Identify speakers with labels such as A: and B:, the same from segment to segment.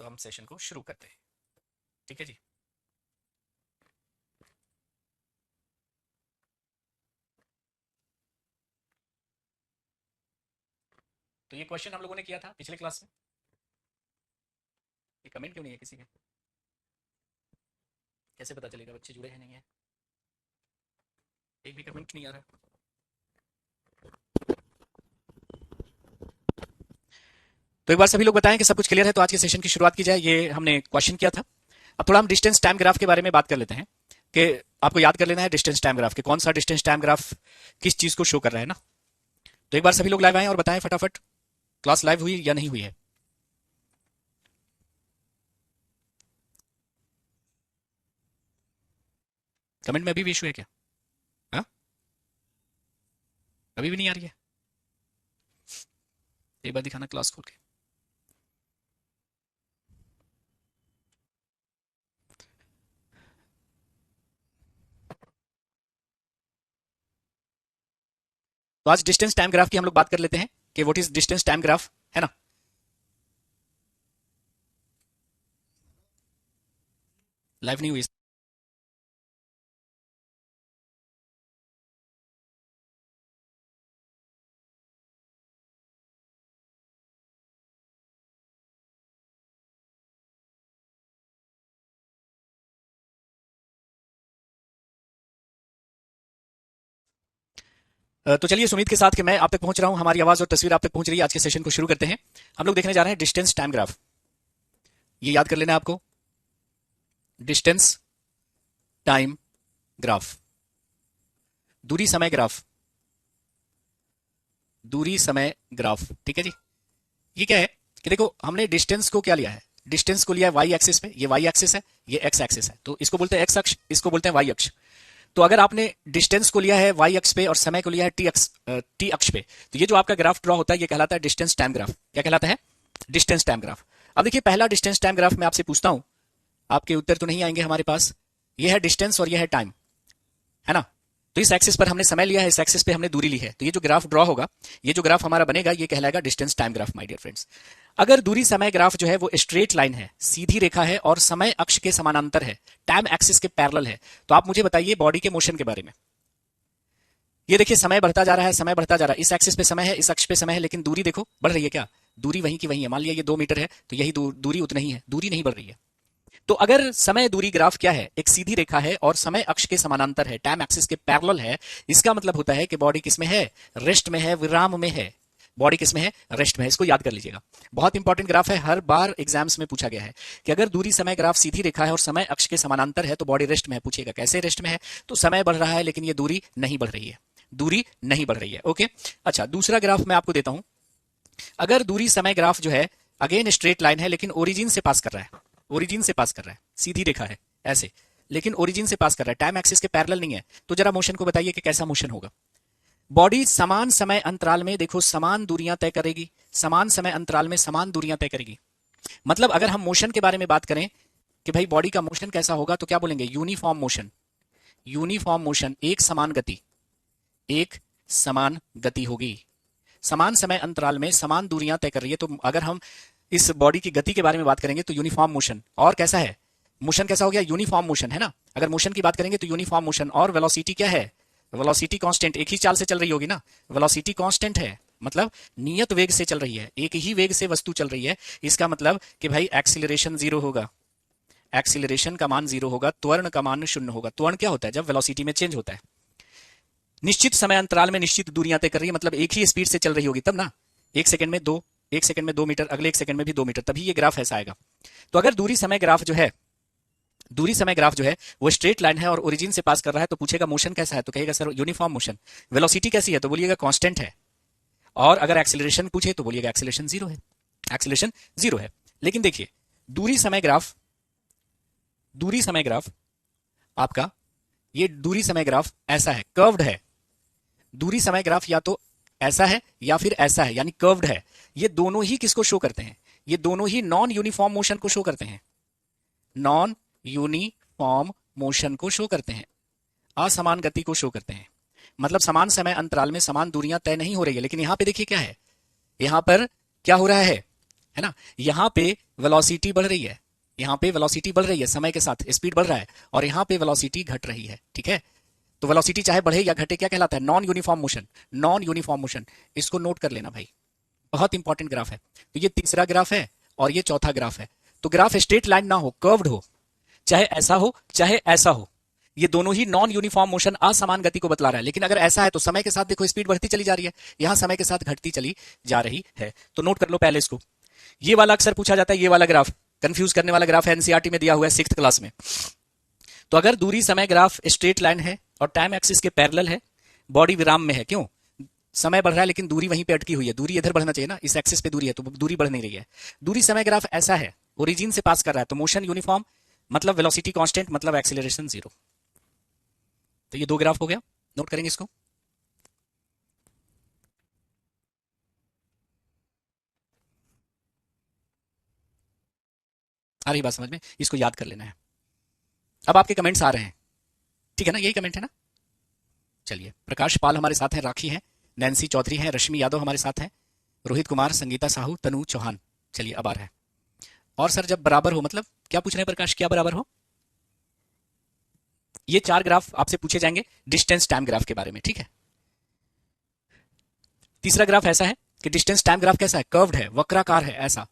A: हम सेशन को शुरू करते हैं। ठीक है जी। तो ये क्वेश्चन हम लोगों ने किया था पिछले क्लास में। ये कमेंट क्यों नहीं है किसी के? कैसे पता चलेगा बच्चे जुड़े हैं नहीं है? एक भी कमेंट नहीं आ रहा। तो एक बार सभी लोग बताएं कि सब कुछ क्लियर है, तो आज के सेशन की शुरुआत की जाए। ये हमने क्वेश्चन किया था। अब थोड़ा हम डिस्टेंस टाइम ग्राफ के बारे में बात कर लेते हैं कि आपको याद कर लेना है डिस्टेंस टाइम ग्राफ के कौन सा डिस्टेंस टाइम ग्राफ किस चीज को शो कर रहा है ना। तो एक बार सभी लोग लाइव आए और बताएं फटाफट, क्लास लाइव हुई या नहीं हुई है? कमेंट में अभी भी इशू है क्या? हाँ, अभी भी नहीं आ रही है? एक बार दिखाना क्लास खोल के। तो आज डिस्टेंस टाइम ग्राफ की हम लोग बात कर लेते हैं कि what is distance time graph, है ना। लाइव नहीं हुई। तो चलिए, उम्मीद के साथ कि मैं आप तक पहुंच रहा हूं, हमारी आवाज और तस्वीर आप तक पहुंच रही है, आज के सेशन को शुरू करते हैं। हम लोग देखने जा रहे हैं डिस्टेंस टाइम ग्राफ। ये याद कर लेना है आपको, डिस्टेंस टाइम ग्राफ, दूरी समय ग्राफ, दूरी समय ग्राफ। ठीक है जी। ये क्या है कि देखो, हमने डिस्टेंस को क्या लिया है, डिस्टेंस को लिया है वाई एक्सिस पे। ये वाई एक्सिस है, ये एक्स एक्सिस है, तो इसको बोलते हैं एक्स अक्ष, इसको बोलते हैं वाई अक्ष। तो अगर आपने डिस्टेंस को लिया है वाई अक्ष पे और समय को लिया है टी अक्ष पे, तो ये जो आपका ग्राफ ड्रॉ होता है ये कहलाता है डिस्टेंस टाइम ग्राफ। क्या कहलाता है? Distance time graph. अब देखिए, पहला डिस्टेंस टाइम ग्राफ मैं आपसे पूछता हूं, आपके उत्तर तो नहीं आएंगे हमारे पास। ये है डिस्टेंस और ये है टाइम, है ना। तो इस एक्सिस पर हमने समय लिया है, इस एक्सिस पे हमने दूरी ली है, तो ये जो ग्राफ ड्रॉ होगा, ये जो ग्राफ हमारा बनेगा, ये कहलाएगा distance time graph, my dear friends. अगर दूरी समय ग्राफ जो है वो स्ट्रेट लाइन है, सीधी रेखा है और समय अक्ष के समानांतर है, टाइम एक्सिस के पैरेलल है, तो आप मुझे बताइए बॉडी के मोशन के बारे में। ये देखिए, समय बढ़ता जा रहा है, समय बढ़ता जा रहा है, इस एक्सिस पे समय है, इस अक्ष पे समय है, लेकिन दूरी देखो बढ़ रही है क्या? दूरी वहीं की वहीं है। मान लिया ये 2 मीटर है, तो यही दूरी उतनी ही है, दूरी नहीं बढ़ रही है। तो अगर समय दूरी ग्राफ क्या है, एक सीधी रेखा है और समय अक्ष के समानांतर है, टाइम एक्सिस के पैरेलल है, इसका मतलब होता है कि बॉडी किसमें है? रेस्ट में है, विराम में है। बॉडी किसमें है? रेस्ट में है। इसको याद कर लीजिएगा, बहुत इंपॉर्टेंट ग्राफ है, हर बार एग्जाम्स में पूछा गया है कि अगर दूरी समय ग्राफ सीधी रेखा है और समय अक्ष के समानांतर है तो बॉडी रेस्ट में है। पूछेगा कैसे रेस्ट में है? तो समय बढ़ रहा है लेकिन ये दूरी नहीं बढ़ रही है, दूरी नहीं बढ़ रही है। ओके, अच्छा, दूसरा ग्राफ मैं आपको देता हूं। अगर दूरी समय ग्राफ जो है, अगेन स्ट्रेट लाइन है लेकिन ओरिजिन से पास कर रहा है, ओरिजिन से पास कर रहा है, सीधी रेखा है ऐसे, लेकिन ओरिजिन से पास कर रहा है, टाइम एक्सिस के पैरेलल नहीं है, तो जरा मोशन को बताइए कि कैसा मोशन होगा। बॉडी समान समय अंतराल में, देखो, समान दूरियां तय करेगी, समान समय अंतराल में समान दूरियां तय करेगी। मतलब अगर हम मोशन के बारे में बात करें कि भाई बॉडी का मोशन कैसा होगा, तो क्या बोलेंगे? Uniform motion. यूनिफॉर्म मोशन, एक समान गति, एक समान गति होगी, समान समय अंतराल में समान दूरियां तय कर रही है। तो अगर हम इस बॉडी की गति के बारे में बात करेंगे तो यूनिफॉर्म मोशन। और कैसा है मोशन? कैसा हो गया? यूनिफॉर्म मोशन, है ना। अगर मोशन की बात करेंगे तो यूनिफॉर्म मोशन। और वेलोसिटी क्या है? वेलोसिटी कांस्टेंट, एक ही चाल से चल रही होगी ना, वेलोसिटी कांस्टेंट है, मतलब नियत वेग से चल रही है, एक ही वेग से वस्तु चल रही है। इसका मतलब कि भाई एक्सीलरेशन जीरो होगा, एक्सीलरेशन का मान जीरो होगा, त्वरण का मान शून्य होगा। त्वरण क्या होता है? जब वेलोसिटी में चेंज होता है। निश्चित समय अंतराल में निश्चित दूरियां तय कर रही है, मतलब एक ही स्पीड से चल रही होगी तब ना। एक सेकंड में दो, एक सेकंड में 2 मीटर, अगले एक सेकंड में भी 2 मीटर, तभी ये ग्राफ ऐसा आएगा। तो अगर दूरी समय ग्राफ जो है, दूरी समय ग्राफ जो है वो स्ट्रेट लाइन है और ओरिजिन से पास कर रहा है, तो पूछेगा मोशन कैसा है, तो कहेगा सर यूनिफॉर्म मोशन। वेलोसिटी कैसी है, तो बोलिएगा कांस्टेंट है। और अगर एक्सीलरेशन पूछे तो बोलिएगा एक्सीलरेशन जीरो है, एक्सीलरेशन जीरो है। लेकिन देखिए, दूरी समय ग्राफ, दूरी समय ग्राफ आपका, ये दूरी समय ग्राफ ऐसा है, कर्व्ड है। दूरी समय ग्राफ या तो ऐसा है या फिर ऐसा है, यानी कर्व्ड है। ये दोनों ही किसको शो करते हैं? ये दोनों ही नॉन यूनिफॉर्म मोशन को शो करते हैं, नॉन यूनिफॉर्म मोशन को शो करते हैं, असमान गति को शो करते हैं। मतलब समान समय अंतराल में समान दूरियां तय नहीं हो रही है। लेकिन यहां पे देखिए क्या है, यहां पर क्या हो रहा है ना, यहां पे वेलोसिटी बढ़ रही है, यहाँ पे वेलोसिटी बढ़ रही है, समय के साथ स्पीड बढ़ रहा है, और यहाँ पे वेलोसिटी घट रही है, ठीक है। तो वेलोसिटी चाहे बढ़े या घटे क्या कहलाता है? Non uniform motion. Non uniform motion, इसको नोट कर लेना भाई, बहुत इंपॉर्टेंट ग्राफ है। तो ये तीसरा ग्राफ है और ये चौथा ग्राफ है। तो ग्राफ स्ट्रेट लाइन ना हो, कर्व्ड हो, चाहे ऐसा हो चाहे ऐसा हो, ये दोनों ही नॉन यूनिफॉर्म मोशन, असमान गति को बतला रहा है। लेकिन अगर ऐसा है तो समय के साथ देखो स्पीड बढ़ती चली जा रही है, यहां समय के साथ घटती चली जा रही है। तो नोट कर लो पहले इसको। ये वाला अक्सर पूछा जाता है, ये वाला ग्राफ कंफ्यूज करने वाला ग्राफ है, एनसीईआरटी में दिया हुआ है 6th क्लास में। तो अगर दूरी समय ग्राफ स्ट्रेट लाइन है और टाइम एक्सिस के पैरेलल है, बॉडी विराम में है, क्यों? समय बढ़ रहा है लेकिन दूरी वहीं पे अटकी हुई है। दूरी इधर बढ़ना चाहिए ना, इस एक्सिस पे दूरी है तो दूरी बढ़ नहीं रही है। दूरी समय ग्राफ ऐसा है, ओरिजिन से पास कर रहा है, तो मोशन यूनिफॉर्म मतलब वेलोसिटी कांस्टेंट मतलब एक्सीलरेशन 0। तो ये दो ग्राफ हो गया, नोट करेंगे इसको। आ रही बात समझ में? इसको याद कर लेना है। अब आपके कमेंट्स आ रहे हैं, ठीक है ना? यही कमेंट है ना? चलिए, प्रकाश पाल हमारे साथ हैं, राखी हैं, नैन्सी चौधरी हैं, रश्मि यादव हमारे साथ हैं, रोहित कुमार, संगीता साहू, तनु चौहान। चलिए अब आ रहा है। और सर जब बराबर हो मतलब क्या पूछ रहे हैं प्रकाश? क्या बराबर हो? ये 4 ग्राफ आपसे पूछे जाएंगे डिस्टेंस टाइम ग्राफ के बारे में, ठीक है। तीसरा ग्राफ ऐसा है कि डिस्टेंस टाइम ग्राफ कैसा है? कर्व्ड है, वक्राकार है, ऐसा।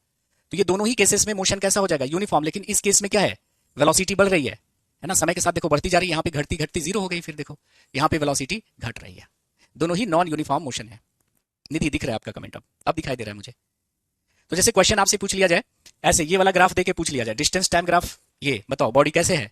A: तो ये दोनों ही केसेस में मोशन कैसा हो जाएगा? यूनिफॉर्म। लेकिन इस केस में क्या है? वेलोसिटी बढ़ रही है ना, समय के साथ देखो बढ़ती जा रही है, यहाँ पे घटती घटती 0 हो गई, फिर देखो यहाँ पे वेलोसिटी घट रही है। दोनों ही नॉन यूनिफॉर्म मोशन है। निधि दिख रहा है आपका कमेंट? अब दिखाई दे रहा है मुझे। तो जैसे क्वेश्चन आपसे पूछ लिया जाए, ऐसे ये वाला ग्राफ देके पूछ लिया जाए, डिस्टेंस टाइम ग्राफ, ये बताओ बॉडी कैसे है,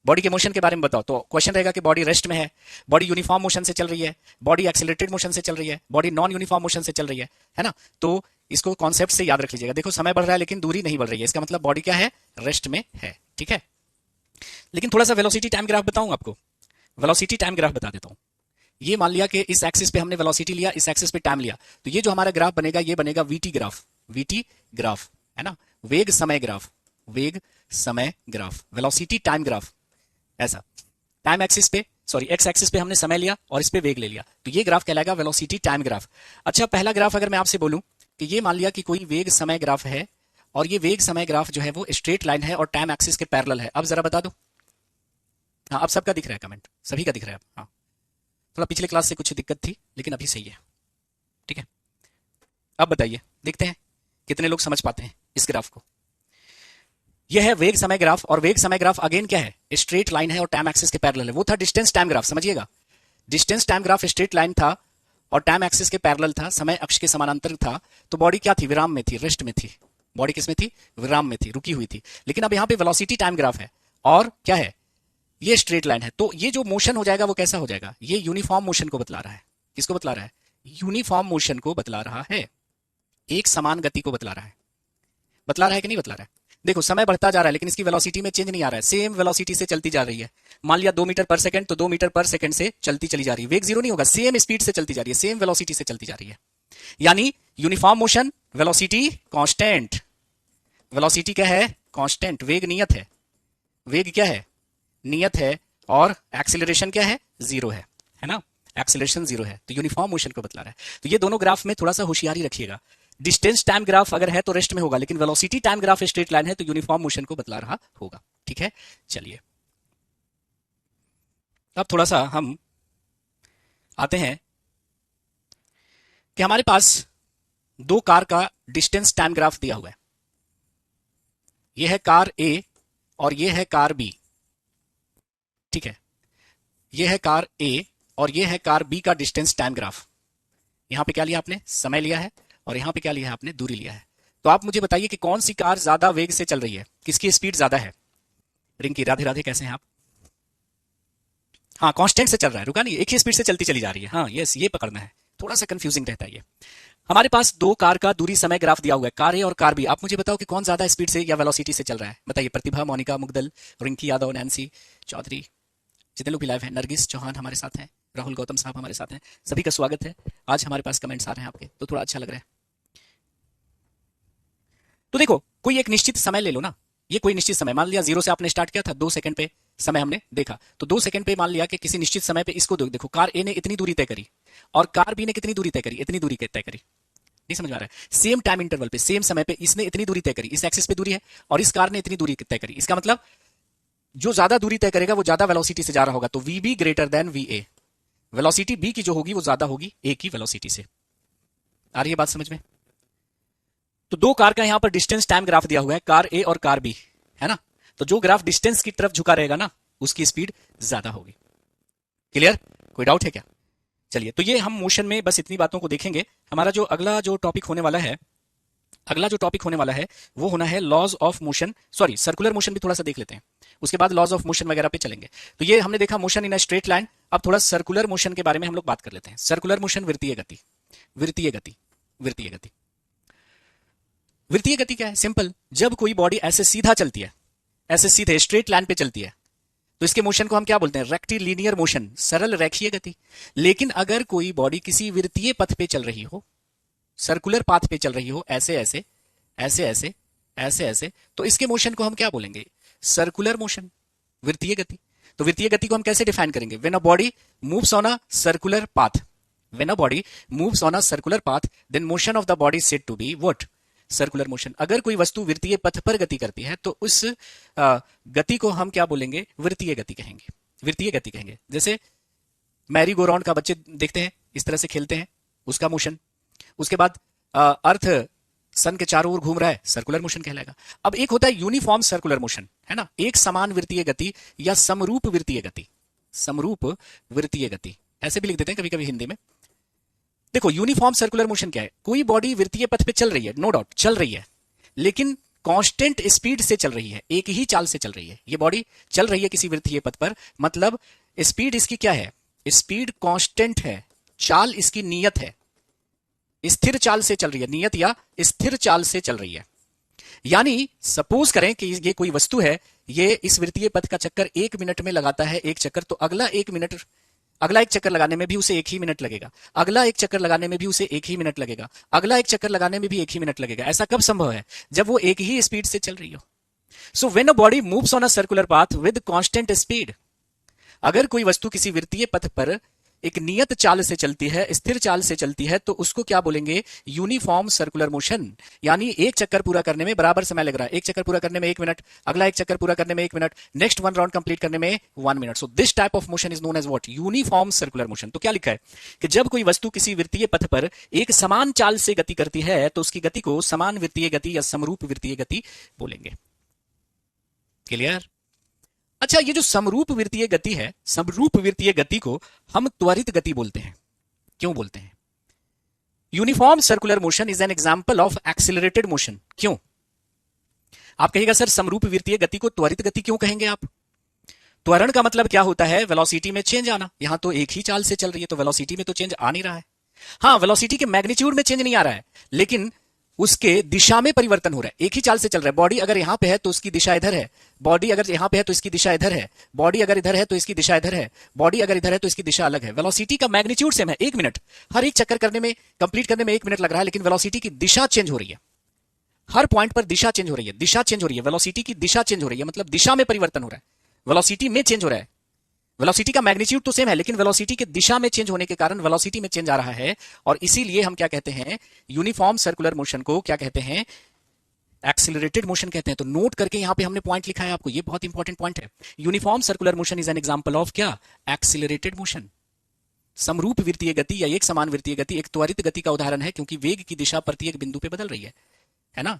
A: बॉडी के मोशन के बारे में बताओ। तो क्वेश्चन रहेगा कि बॉडी रेस्ट में है, बॉडी यूनिफॉर्म मोशन से चल रही है, बॉडी एक्सीलरेटेड मोशन से चल रही है, बॉडी नॉन यूनिफॉर्म मोशन से चल रही है ना? तो इसको कॉन्सेप्ट से याद रख लीजिएगा। देखो समय बढ़ रहा है लेकिन दूरी नहीं बढ़ रही है, इसका मतलब बॉडी क्या है? रेस्ट में है, ठीक है। लेकिन थोड़ा सा वेलोसिटी टाइम ग्राफ बताऊं आपको, वेलोसिटी टाइम ग्राफ बता देता हूं। ये मान लिया कि इस एक्सिस पे हमने वेलोसिटी लिया, इस एक्सिस पे टाइम लिया, तो ये जो हमारा ग्राफ बनेगा ये बनेगा वीटी ग्राफ। वीटी ग्राफ है ना, वेग समय ग्राफ, वेग समय ग्राफ, वेलोसिटी टाइम ग्राफ, ऐसा। टाइम एक्सिस पे, सॉरी एक्स एक्सिस पे हमने समय लिया और इस पे वेग ले लिया, तो ये ग्राफ कहलाएगा वेलोसिटी टाइम ग्राफ। अच्छा, पहला ग्राफ अगर मैं आपसे बोलूं कि ये मान लिया कि कोई वेग समय ग्राफ है और ये वेग समय ग्राफ जो है वो स्ट्रेट लाइन है और टाइम एक्सिस के पैरेलल है। अब जरा बता दो। हाँ, अब सबका दिख रहा है कमेंट, सभी का दिख रहा है। हाँ, थोड़ा पिछले क्लास से कुछ दिक्कत थी लेकिन अभी सही है, ठीक है। अब बताइए, देखते हैं कितने लोग समझ पाते हैं इस ग्राफ को। यह है वेग समय ग्राफ, और वेग समय ग्राफ अगेन क्या है? स्ट्रेट लाइन है और टाइम एक्सिस के पैरेलल है। वो था डिस्टेंस टाइम ग्राफ, समझिएगा। Distance time graph straight line था और टाइम एक्सिस के पैरेलल था, समय अक्ष के समानांतर था। तो बॉडी क्या थी? विराम में थी, रेस्ट में थी। बॉडी किस में थी? विराम में थी, रुकी हुई थी। लेकिन अब यहाँ पे वेलोसिटी टाइम ग्राफ है और क्या है? ये स्ट्रेट लाइन है। तो ये जो मोशन हो जाएगा वो कैसा हो जाएगा? ये यूनिफॉर्म मोशन को बतला रहा है। किसको बतला रहा है? यूनिफॉर्म मोशन को बतला रहा है, एक समान गति को बतला रहा है। बतला रहा है कि नहीं बतला रहा है? देखो समय बढ़ता जा रहा है लेकिन इसकी वेलोसिटी में चेंज नहीं आ रहा है, सेम वेलोसिटी से चलती जा रही है। मान लिया 2 मीटर पर सेकंड, तो 2 मीटर पर सेकंड से चलती चली जा रही है। वेग 0 नहीं होगा, सेम स्पीड से चलती जा रही है, सेम वेलोसिटी से चलती जा रही है। यानी uniform motion, velocity constant. Velocity क्या है? कांस्टेंट। वेग नियत है, वेग क्या है? नियत है। और एक्सीलरेशन क्या है? 0 है ना? एक्सीलरेशन 0 है, तो यूनिफॉर्म मोशन को बतला रहा है। तो ये दोनों ग्राफ में थोड़ा सा होशियारी रखिएगा। डिस्टेंस टाइम ग्राफ अगर है तो रेस्ट में होगा, लेकिन velocity time graph straight line है तो यूनिफॉर्म मोशन को बतला रहा होगा, ठीक है। चलिए अब थोड़ा सा हम आते हैं कि हमारे पास 2 कार का डिस्टेंस टाइम ग्राफ दिया हुआ है। यह है कार ए और यह है कार बी, ठीक है। यह है कार ए और यह है कार बी का डिस्टेंस टाइम ग्राफ। यहां पे क्या लिया आपने? समय लिया है, और यहां पे क्या लिया है आपने? दूरी लिया है। तो आप मुझे बताइए कि कौन सी कार ज्यादा वेग से चल रही है, किसकी स्पीड ज्यादा है? रिंकी, राधे राधे, कैसे हैं आप? हाँ, कांस्टेंट से चल रहा है, रुका नहीं, एक ही स्पीड से चलती चली जा रही है। हाँ यस, ये पकड़ना है, थोड़ा सा कंफ्यूजिंग रहता है ये। हमारे पास 2 कार का दूरी समय ग्राफ दिया हुआ है, कार ए और कार बी। आप मुझे बताओ कि कौन ज्यादा स्पीड से या वेलोसिटी से चल रहा है? बताइए। प्रतिभा, मोनिका, मुग्दल, रिंकी यादव, नैन्सी चौधरी, जितने लोग भी लाइव हैं, नरगिस चौहान हमारे साथ हैं, राहुल गौतम साहब हमारे साथ हैं, सभी का स्वागत है। आज हमारे पास कमेंट्स आ रहे हैं आपके, तो थोड़ा अच्छा लग रहा है। तो देखो, कोई एक निश्चित समय ले लो ना, ये कोई निश्चित समय, मान लिया 0 से आपने स्टार्ट किया था, 2 सेकंड पे समय हमने देखा, तो 2 सेकंड पे मान लिया कि किसी निश्चित समय पे इसको देखो, कार ए ने इतनी दूरी तय करी और कार बी ने कितनी दूरी तय करी? इतनी दूरी तय करी। नहीं समझ में आ रहा है? सेम टाइम इंटरवल पे, सेम समय पे इसने इतनी दूरी तय करी, इस एक्सिस पे दूरी है, और इस कार ने इतनी दूरी तय करी। इसका मतलब जो ज्यादा दूरी तय करेगा वो ज्यादा वेलोसिटी से जा रहा होगा, तो V B greater than V A. Velocity B की जो होगी वो ज्यादा होगी ए की वेलोसिटी से। आ रही है बात समझ में? तो दो कार का यहां पर डिस्टेंस टाइम ग्राफ दिया हुआ है, कार ए और कार बी, है ना? तो जो ग्राफ डिस्टेंस की तरफ झुका रहेगा ना, उसकी स्पीड ज्यादा होगी। क्लियर? कोई डाउट है क्या? चलिए, तो ये हम मोशन में बस इतनी बातों को देखेंगे। हमारा जो अगला जो टॉपिक होने वाला है, अगला जो टॉपिक होने वाला है वो होना है laws of motion, sorry circular motion भी थोड़ा सा देख लेते हैं, उसके बाद लॉज ऑफ मोशन वगैरह पे चलेंगे। तो ये हमने देखा motion in a straight line. अब थोड़ा सर्कुलर मोशन के बारे में हम लोग बात कर लेते हैं। सर्कुलर मोशन, वृत्तीय गति, वृत्तीय गति, वृत्तीय गति। वृत्तीय गति क्या है? सिंपल, जब कोई बॉडी ऐसे सीधा चलती है, ऐसे सीधे स्ट्रेट लाइन पे चलती है, तो इसके मोशन को हम क्या बोलते हैं? रेक्टिलिनियर मोशन, सरल रेखीय गति। लेकिन अगर कोई बॉडी किसी वृत्तीय पथ पे चल रही हो, सर्कुलर पाथ पे चल रही हो, ऐसे ऐसे ऐसे ऐसे ऐसे ऐसे, तो इसके मोशन को हम क्या बोलेंगे? सर्कुलर मोशन, वृत्तीय गति। तो वृत्तीय गति को हम कैसे डिफाइन करेंगे? When a body moves on a circular path, when a body moves on a circular path, then motion of the body said to be what? Circular motion. अगर कोई वस्तु वृत्तीय पथ पर गति करती है तो उस गति को हम क्या बोलेंगे? वृत्तीय गति कहेंगे, वृत्तीय गति कहेंगे। जैसे मैरी गो राउंड का बच्चे देखते हैं, इस तरह से खेलते हैं, उसका मोशन। उसके बाद अर्थ सन के चारों ओर घूम रहा है, सर्कुलर मोशन कहलाएगा। अब एक होता है यूनिफॉर्म सर्कुलर मोशन, है ना, एक समान वृत्तीय गति या समरूप वृत्तीय गति, समरूप वृत्तीय गति, ऐसे भी लिख देते हैं कभी कभी हिंदी में। देखो, यूनिफॉर्म सर्कुलर मोशन क्या है? कोई बॉडी वृत्तीय पथ पे चल रही है, नो डाउट चल रही है, लेकिन कांस्टेंट स्पीड से चल रही है, एक ही चाल से चल रही है। ये बॉडी चल रही है किसी वृत्तीय पथ पर, मतलब स्पीड इसकी क्या है? स्पीड कांस्टेंट है, चाल इसकी नियत है, स्थिर चाल से चल रही है, नियत या स्थिर चाल से चल रही है। यानी सपोज करें कि ये कोई वस्तु है, ये इस वृत्तीय पथ का चक्कर 1 मिनट में लगाता है, एक चक्कर, तो अगला एक चक्कर लगाने में भी उसे 1 ही मिनट लगेगा, अगला एक चक्कर लगाने में भी उसे 1 ही मिनट लगेगा, अगला एक चक्कर लगाने में भी 1 ही मिनट लगेगा। ऐसा कब संभव है? जब वो एक ही स्पीड से चल रही हो। So when a body moves on a circular path with constant speed, अगर कोई वस्तु किसी वृत्तीय पथ पर एक नियत चाल से चलती है, स्थिर चाल से चलती है, तो उसको क्या बोलेंगे? Uniform circular motion. यानी एक चक्कर पूरा करने में बराबर समय लग रहा है, एक चक्कर पूरा करने में 1 मिनट, अगला एक चक्कर पूरा करने में 1 minute, next one round complete करने में 1 minute. So this type of motion is known as what? Uniform circular motion. तो क्या लिखा है कि जब कोई वस्तु किसी वृत्तीय पथ पर एक समान चाल से गति करती है तो उसकी गति को समान वृत्तीय गति या समरूप वृत्तीय गति बोलेंगे। क्लियर? अच्छा, ये जो समरूप वृत्तीय गति है, समरूप वृत्तीय गति को हम त्वरित गति बोलते हैं। क्यों बोलते हैं? Uniform circular motion is an example of accelerated motion. क्यों? आप कहिएगा सर समरूप वृत्तीय गति को त्वरित गति क्यों कहेंगे आप? त्वरण का मतलब क्या होता है? वेलोसिटी में चेंज आना। यहां तो एक ही चाल से चल रही है, तो वेलोसिटी में तो चेंज आ नहीं रहा है। हाँ, वेलोसिटी के मैग्नीट्यूड में चेंज नहीं आ रहा है, लेकिन उसके दिशा में परिवर्तन हो रहा है। एक ही चाल से चल रहा है। बॉडी अगर यहां पे है तो उसकी दिशा इधर है, बॉडी अगर यहां पे है तो इसकी दिशा इधर है, बॉडी अगर इधर है तो इसकी दिशा इधर है, बॉडी अगर इधर है तो इसकी दिशा अलग है। वेलोसिटी का मैग्नीट्यूड सेम है, 1 मिनट, हर एक चक्कर करने में, कंप्लीट करने में 1 मिनट लग रहा है, लेकिन वेलोसिटी की दिशा चेंज हो रही है। हर पॉइंट पर दिशा चेंज हो रही है, दिशा चेंज हो रही है, वेलोसिटी की दिशा चेंज हो रही है, मतलब दिशा में परिवर्तन हो रहा है, वेलोसिटी में चेंज हो रहा है। वेलोसिटी का मैग्नीट्यूड तो सेम है, लेकिन वेलोसिटी की दिशा में चेंज होने के कारण वेलोसिटी में चेंज आ रहा है, और इसीलिए हम क्या कहते हैं? यूनिफॉर्म सर्कुलर मोशन को क्या कहते हैं? एक्सिलरेटेड मोशन कहते हैं। तो नोट करके यहां पे हमने पॉइंट लिखा है आपको, ये बहुत इंपॉर्टेंट पॉइंट है। Uniform circular motion is an example of क्या? Accelerated motion. समरूप वृत्तीय गति या एक समान वृत्तीय गति एक त्वरित गति का उदाहरण है, क्योंकि वेग की दिशा प्रत्येक बिंदु पे बदल रही है ना?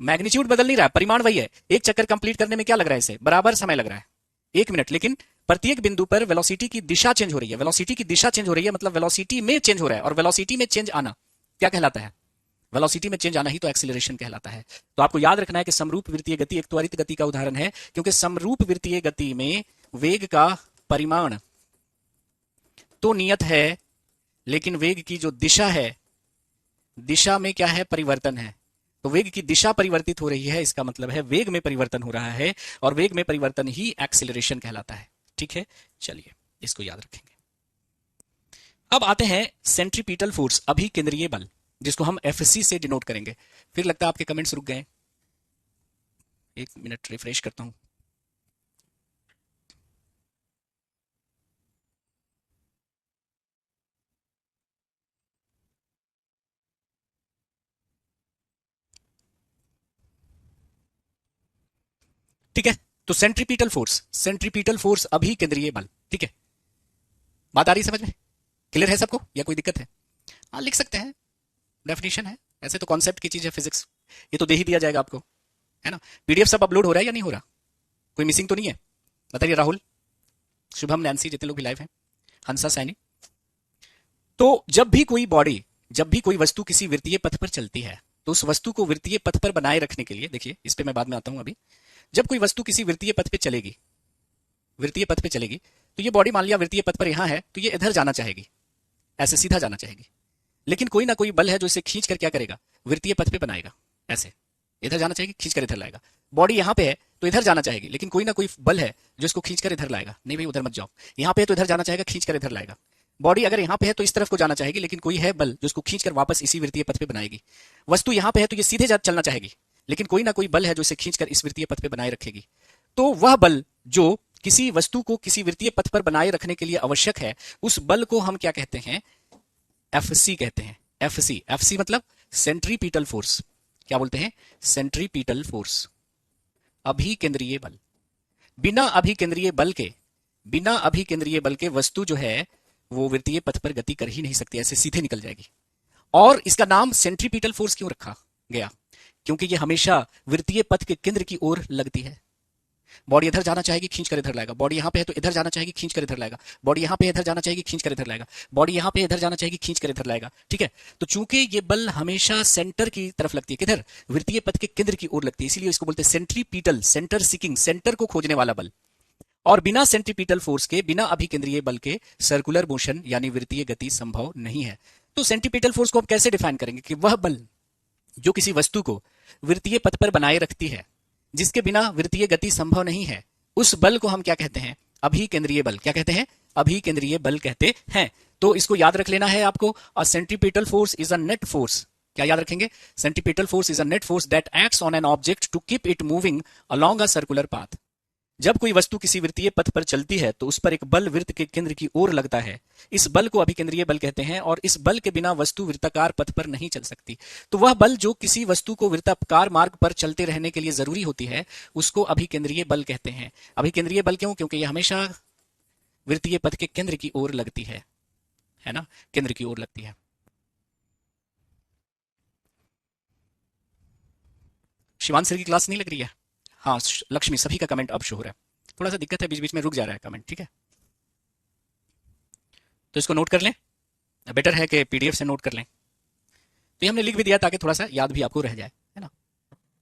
A: मैग्नीट्यूड बदल नहीं रहा है, परिमाण वही है। एक चक्कर कंप्लीट करने में क्या लग रहा है? इसे बराबर समय लग रहा है, 1 मिनट, लेकिन प्रत्येक बिंदु पर वेलोसिटी की दिशा चेंज हो रही है। वेलोसिटी की दिशा चेंज हो रही है, मतलब वेलोसिटी में चेंज हो रहा है, और वेलोसिटी में चेंज आना क्या कहलाता है? वेलोसिटी में चेंज आना ही तो एक्सीलरेशन कहलाता है। तो आपको याद रखना है कि समरूप वृत्तीय गति एक त्वरित गति का उदाहरण है, क्योंकि समरूप वृत्तीय गति में वेग का परिमाण तो नियत है, लेकिन वेग की जो दिशा है, दिशा में क्या है? परिवर्तन है। तो वेग की दिशा परिवर्तित हो रही है, इसका मतलब है वेग में परिवर्तन हो रहा है, और वेग में परिवर्तन ही एक्सीलरेशन कहलाता है। ठीक है, चलिए इसको याद रखेंगे। अब आते हैं सेंट्रीपिटल फोर्स, अभिकेंद्रीय बल, जिसको हम एफसी से डिनोट करेंगे। फिर लगता है आपके कमेंट्स रुक गए, 1 मिनट रिफ्रेश करता हूं। ठीक है। तो सेंट्रीपिटल फोर्स अभी केंद्रीय बल। ठीक है, बात आ रही है समझ में? क्लियर है सबको या कोई दिक्कत है? हाँ, लिख सकते हैं, डेफिनेशन है, ऐसे तो कॉन्सेप्ट की चीज है फिजिक्स, ये तो दे ही दिया जाएगा आपको, है ना। पीडीएफ सब अपलोड हो रहा है या नहीं हो रहा? कोई मिसिंग तो नहीं है? बताइए, राहुल, शुभम, नैन्सी, जितने लोग भी लाइव हैं, हंसा, सैनी। तो जब भी कोई वस्तु किसी वृत्तीय पथ पर चलती है, तो उस वस्तु को वृत्तीय पथ पर बनाए रखने के लिए, देखिए इस पे मैं बाद में आता हूं अभी, जब कोई वस्तु किसी वृत्तीय पथ पे चलेगी, तो ये बॉडी मान लिया वृत्तीय पथ पर यहां है, तो ये इधर जाना चाहेगी, ऐसे सीधा जाना चाहेगी, लेकिन कोई ना कोई बल है जो इसे खींच कर क्या करेगा, वृत्तीय पथ पे बनाएगा, ऐसे इधर जाना चाहेगी, खींच कर इधर लाएगा। बॉडी यहां पे है तो इधर जाना चाहेगी, लेकिन कोई ना कोई बल है जो इसको खींच कर इधर लाएगा, नहीं भाई उधर मत जाओ, यहां पे है तो इधर जाना चाहेगा, खींच कर इधर लाएगा। बॉडी अगर यहां पे है तो इस तरफ को जाना चाहेगी, लेकिन कोई है बल जो इसको खींच कर वापस इसी वृत्तीय पथ पे बनाएगी। वस्तु यहां पे है तो ये सीधे चलना चाहेगी, लेकिन कोई ना कोई बल है जो इसे खींच कर इस वृत्तीय पथ पे बनाए रखेगी। तो वह बल जो किसी वस्तु को किसी वृत्तीय पथ पर बनाए रखने के लिए आवश्यक है, उस बल को हम क्या कहते हैं? एफसी कहते हैं। एफसी मतलब सेंट्रीपिटल फोर्स। क्या बोलते हैं? सेंट्रीपिटल फोर्स, अभिकेंद्रीय बल। बिना अभिकेंद्रीय बल के वस्तु जो है वो वृत्तीय पथ पर गति कर ही नहीं सकती, ऐसे सीधे निकल जाएगी। और इसका नाम सेंट्रीपिटल फोर्स क्यों रखा गया? क्योंकि ये हमेशा वृत्तीय पथ के केंद्र की ओर लगती है। बॉडी इधर जाना चाहेगी, खींच कर इधर लाएगा। बॉडी यहां पे है तो इधर जाना चाहेगी, खींच कर इधर लाएगा। बॉडी यहां पे इधर जाना चाहेगी, खींच कर इधर लाएगा। बॉडी यहां पे इधर जाना चाहेगी, खींच कर इधर लाएगा। ठीक है, तो चूंकि ये बल हमेशा सेंटर की तरफ लगती है, किधर? वृत्तीय पथ के केंद्र की ओर लगती है, इसीलिए इसको बोलते हैं सेंट्रीपिटल, सेंटर सीकिंग, सेंटर को खोजने वाला बल। और बिना सेंट्रीपिटल फोर्स के, बिना अभिकेंद्रीय बल के सर्कुलर मोशन यानी वृत्तीय गति संभव नहीं है। तो सेंट्रीपिटल फोर्स को आप कैसे डिफाइन करेंगे? कि वह बल जो किसी वस्तु को वृत्तीय पथ पर बनाए रखती है, जिसके बिना वृत्तीय गति संभव नहीं है, उस बल को हम क्या कहते हैं? अभिकेंद्रीय बल। क्या कहते हैं? अभिकेंद्रीय बल कहते हैं। तो इसको याद रख लेना है आपको। A centripetal force is a net force. क्या याद रखेंगे? Centripetal force is a net force that acts on an object to keep it moving along a circular path. जब कोई वस्तु किसी वृत्तीय पथ पर चलती है तो उस पर एक बल वृत्त के केंद्र की ओर लगता है। इस बल को अभिकेंद्रीय बल कहते हैं, और इस बल के बिना वस्तु वृत्ताकार पथ पर नहीं चल सकती। तो वह बल जो किसी वस्तु को वृत्ताकार मार्ग पर चलते रहने के लिए जरूरी होती है, उसको अभिकेंद्रीय बल कहते हैं। अभिकेंद्रीय बल क्यों? क्योंकि यह हमेशा वृत्तीय पथ के केंद्र की ओर लगती है ना, केंद्र की ओर लगती है। शिवान सर की क्लास नहीं लग रही है? हाँ लक्ष्मी, सभी का कमेंट अब शो हो रहा है। थोड़ा सा दिक्कत है, बीच बीच में रुक जा रहा है कमेंट, ठीक है, तो इसको नोट कर लें, बेटर है कि पीडीएफ से नोट कर लें। तो ये हमने लिख भी दिया ताकि थोड़ा सा याद भी आपको रह जाए, है ना।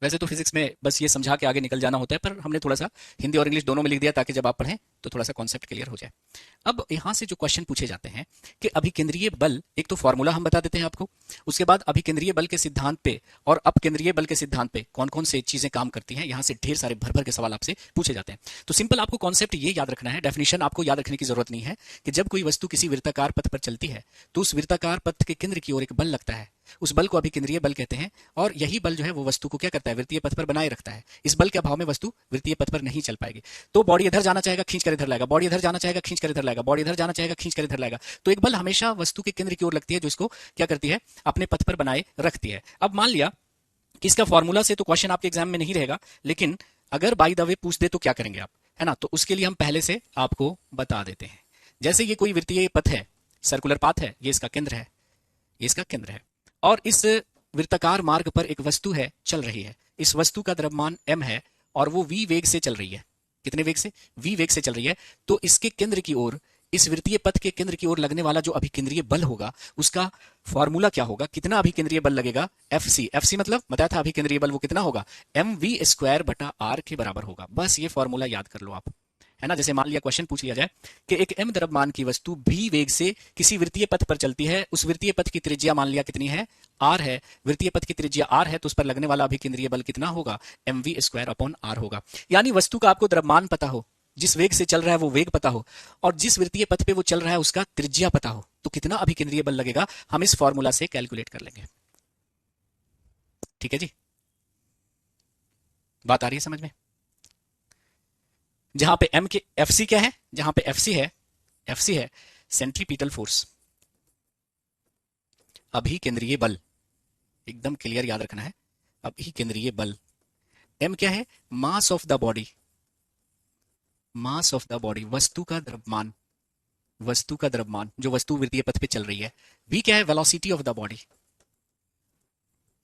A: वैसे तो फिजिक्स में बस ये समझा के आगे निकल जाना होता है, पर हमने थोड़ा सा हिंदी और इंग्लिश दोनों में लिख दिया ताकि जब आप पढ़ें तो थोड़ा सा कॉन्सेप्ट क्लियर हो जाए। अब यहां से जो क्वेश्चन पूछे जाते हैं कि अभिकेंद्रीय बल, एक तो फॉर्मूला हम बता देते हैं आपको, उसके बाद अभिकेंद्रीय बल के सिद्धांत पे और अपकेंद्रीय बल के सिद्धांत पे कौन कौन से चीजें काम करती हैं, यहां से ढेर सारे भर भर के सवाल आपसे पूछे जाते हैं। तो सिंपल आपको कॉन्सेप्ट ये याद रखना है, डेफिनेशन आपको याद रखने की जरूरत नहीं है, कि जब कोई वस्तु किसी वृत्ताकार पथ पर चलती है तो उस वृत्ताकार पथ के केंद्र की ओर एक बल लगता है, उस बल को अभिकेंद्रीय बल कहते हैं। और यही बल जो है वो वस्तु को क्या करता है? वृत्तीय पथ पर बनाए रखता है। इस बल के अभाव में वस्तु वृत्तीय पथ पर नहीं चल पाएगी। तो बॉडी इधर जाना चाहेगा, खींच कर इधर लाएगा। बॉडी इधर जाना चाहेगा, खींच कर इधर लाएगा। बॉडी इधर जाना चाहेगा, खींच कर इधर लाएगा। तो एक बल हमेशा वस्तु के केंद्र की ओर लगती है, जो इसको क्या करती है? अपने पथ पर बनाए रखती है। अब मान लिया कि इसका फॉर्मूला से तो क्वेश्चन आपके एग्जाम में नहीं रहेगा, लेकिन अगर बाय द वे पूछ दे तो क्या करेंगे आप, है ना। तो उसके लिए हम पहले से आपको बता देते हैं। जैसे ये कोई वृत्तीय पथ है, सर्कुलर पाथ है, ये इसका केंद्र है, ये इसका केंद्र है, और इस वृत्ताकार मार्ग पर एक वस्तु है, चल रही है। इस वस्तु का द्रव्यमान m है और वो v वेग से चल रही है। कितने वेग से? v वेग से चल रही है। तो इसके केंद्र की ओर, इस वृत्तीय पथ के केंद्र की ओर लगने वाला जो अभिकेंद्रीय बल होगा, उसका फॉर्मूला क्या होगा? कितना अभिकेंद्रीय बल लगेगा? एफसी। एफसी मतलब बताया था अभिकेंद्रीय बल वो कितना होगा? mv² बटा r के बराबर होगा। बस ये फॉर्मूला याद कर लो आप, है ना। जैसे मान लिया क्वेश्चन पूछ लिया जाए कि एक m द्रव्यमान की वस्तु v वेग से किसी वृत्तीय पथ पर चलती है, उस वृत्तीय पथ की त्रिज्या मान लिया कितनी है? r है। वृत्तीय पथ की त्रिज्या r है, तो उस पर लगने वाला अभिकेंद्रीय बल कितना होगा? mv² अपॉन r होगा। यानी वस्तु का आपको द्रव्यमान पता हो, जिस वेग से चल रहा है वो वेग पता हो, और जिस वृत्तीय पथ पे वो चल रहा है उसका त्रिज्या पता हो, तो कितना अभिकेंद्रीय बल लगेगा हम इस फॉर्मूला से कैलकुलेट कर लेंगे। ठीक है जी, बात आ रही है समझ में? जहां पे m के एफसी क्या है? जहां पे एफसी है सेंट्रीपिटल फोर्स, अभिकेंद्रीय बल, एकदम क्लियर याद रखना है, अभिकेंद्रीय बल। m क्या है? Mass of the body, mass of the body, वस्तु का द्रव्यमान, वस्तु का द्रव्यमान जो वस्तु वृत्तीय पथ पे चल रही है। v क्या है, वेलोसिटी ऑफ द बॉडी,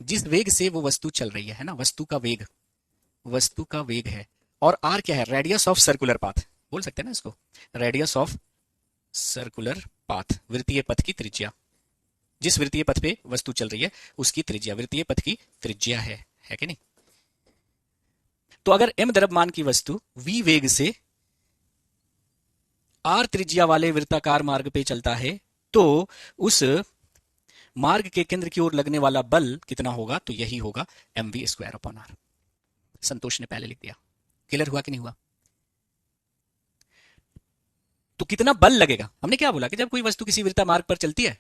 A: जिस वेग से वो वस्तु चल रही है ना, वस्तु का वेग, वस्तु का वेग है। और r क्या है, रेडियस ऑफ सर्कुलर पाथ, बोल सकते हैं ना इसको, रेडियस ऑफ सर्कुलर पाथ, वृत्तीय पथ की त्रिज्या, जिस वृत्तीय पथ पे वस्तु चल रही है उसकी त्रिज्या, वृत्तीय पथ की त्रिज्या है कि नहीं। तो अगर m द्रव्यमान की वस्तु v वेग से r त्रिज्या वाले वृत्ताकार मार्ग पे चलता है, तो उस मार्ग के केंद्र की ओर लगने वाला बल कितना होगा, तो यही होगा mv²/r। संतोष ने पहले लिख दिया, क्लियर हुआ कि नहीं हुआ। तो कितना बल लगेगा, हमने क्या बोला कि जब कोई वस्तु किसी वृत्ता मार्ग पर चलती है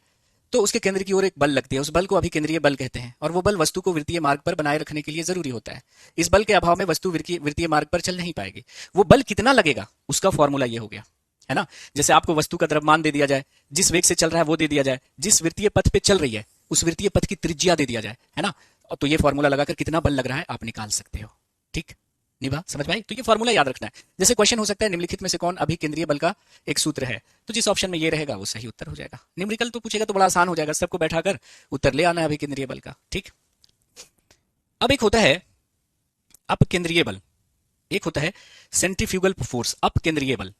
A: तो उसके केंद्र की ओर एक बल लगती है, उस बल को अभिकेंद्रीय बल कहते हैं, और वो बल वस्तु को वृत्तीय मार्ग पर बनाए रखने के लिए जरूरी होता है। इस बल के अभाव में वस्तु वृत्तीय मार्ग पर चल नहीं पाएगी। वो बल कितना लगेगा उसका फॉर्मूला ये हो गया, है ना। जैसे आपको वस्तु का द्रव्यमान दे दिया जाए, जिस वेग से चल रहा है वो दे दिया जाए, जिस वृत्तीय पथ पे चल रही है उस वृत्तीय पथ की त्रिज्या दे दिया जाए, है ना। तो ये फॉर्मूला लगाकर कितना बल लग रहा है आप निकाल सकते हो। ठीक, निभा, समझ पाई। तो ये फॉर्मूला याद रखना है। जैसे क्वेश्चन हो सकता है निम्नलिखित में से कौन अभिकेंद्रीय बल का एक सूत्र है, तो जिस ऑप्शन में ये रहेगा वो सही उत्तर हो जाएगा। न्यूमेरिकल तो पूछेगा तो बड़ा आसान हो जाएगा, सबको बैठाकर उत्तर ले आना है अभिकेंद्रीय बल का। ठीक, अब एक होता है अपकेंद्रीय बल, एक होता है सेंट्रीफ्यूगल फोर्स, अपकेंद्रीय बल,